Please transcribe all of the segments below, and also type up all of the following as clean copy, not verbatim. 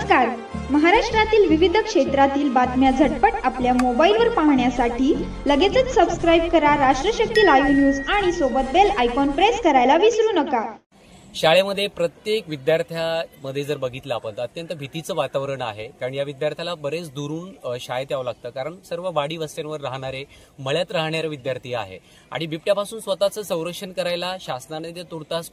नमस्कार. महाराष्ट्रातील विविध क्षेत्रातील बातम्या झटपट आपल्या मोबाईलवर पाहण्यासाठी लगेचच सबस्क्राईब करा राष्ट्रशक्ती लाईव्ह न्यूज आणि सोबत बेल आयकॉन प्रेस करायला विसरू नका. शाळेमध्ये प्रत्येक विद्यार्थ्यामध्ये जर बघितलं आपण तर अत्यंत भीतीचं वातावरण आहे. कारण या विद्यार्थ्याला बरेच दुरून शाळेत यावं लागतं, कारण सर्व वाडी वस्त्यांवर राहणारे, मळ्यात राहणारे विद्यार्थी आहे. आणि बिबट्यापासून स्वतःचं संरक्षण करायला शासनाने तुर्तास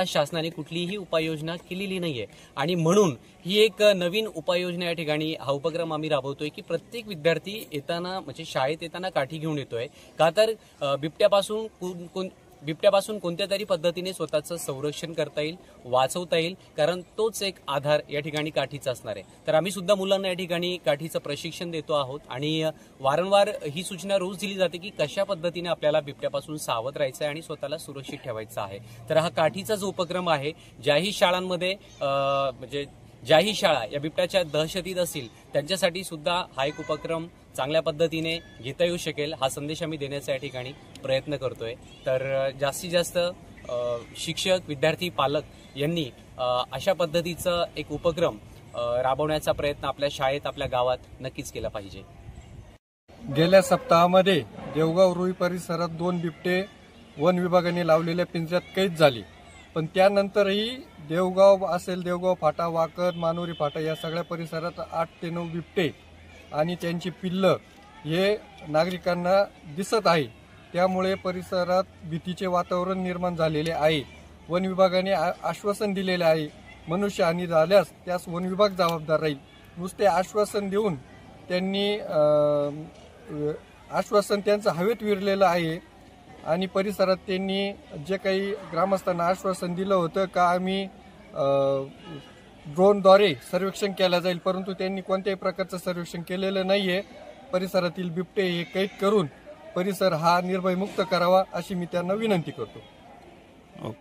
शासनाने कुठलीही उपाययोजना केलेली नाहीये. आणि म्हणून ही एक नवीन उपाययोजना या ठिकाणी हा उपक्रम आम्ही राबवतोय की प्रत्येक विद्यार्थी येताना म्हणजे शाळेत येताना काठी घेऊन येतोय. का तर बिबट्यापासून कोणत्या तरी पद्धतीने स्वतःचं संरक्षण करता येईल, वाचवता येईल, कारण तोच एक आधार या ठिकाणी काठीचा असणार आहे. तर आम्ही सुद्धा मुलांना या ठिकाणी काठीचं प्रशिक्षण देतो आहोत आणि वारंवार ही सूचना रोज दिली जाते की कशा पद्धतीने आपल्याला बिबट्यापासून सावध राहायचं आहे आणि स्वतःला सुरक्षित ठेवायचं आहे. तर हा काठीचा जो उपक्रम आहे, ज्याही शाळांमध्ये ज्याही शाळा या बिबट्याच्या दहशतीत असतील त्यांच्यासाठी सुद्धा हा एक उपक्रम चांगल्या पद्धतीने घेता येऊ शकेल, हा संदेश आम्ही देण्याचा या ठिकाणी प्रयत्न करतोय. तर जास्तीत जास्त शिक्षक, विद्यार्थी, पालक यांनी अशा पद्धतीचं एक उपक्रम राबवण्याचा प्रयत्न आपल्या शाळेत, आपल्या गावात नक्कीच केला पाहिजे. गेल्या सप्ताहामध्ये देवगाव रुई परिसरात 2 बिबटे वन विभागाने लावलेल्या पिंजऱ्यात कैद झाले. पण त्यानंतरही देवगाव असेल, देवगाव फाटा, वाकद, मानोरी फाटा या सगळ्या परिसरात 8 ते 9 बिबटे आणि त्यांची पिल्लं हे नागरिकांना दिसत आहे. त्यामुळे परिसरात भीतीचे वातावरण निर्माण झालेले आहे. वन विभागाने आश्वासन दिलेले आहे, मनुष्यहानी झाल्यास त्यास वन विभाग जबाबदार राहील. नुसते आश्वासन देऊन त्यांनी आश्वासन त्यांचं हवेत विरलेलं आहे. आणि परिसरात त्यांनी जे काही ग्रामस्थांना आश्वासन दिलं होतं का आम्ही ड्रोनद्वारे सर्वेक्षण केलं जाईल, परंतु त्यांनी कोणत्याही प्रकारचं सर्वेक्षण केलेलं नाहीये. परिसरातील बिबटे हे कैद करून परिसर हा निर्भयमुक्त करावा अशी मी त्यांना विनंती करतो.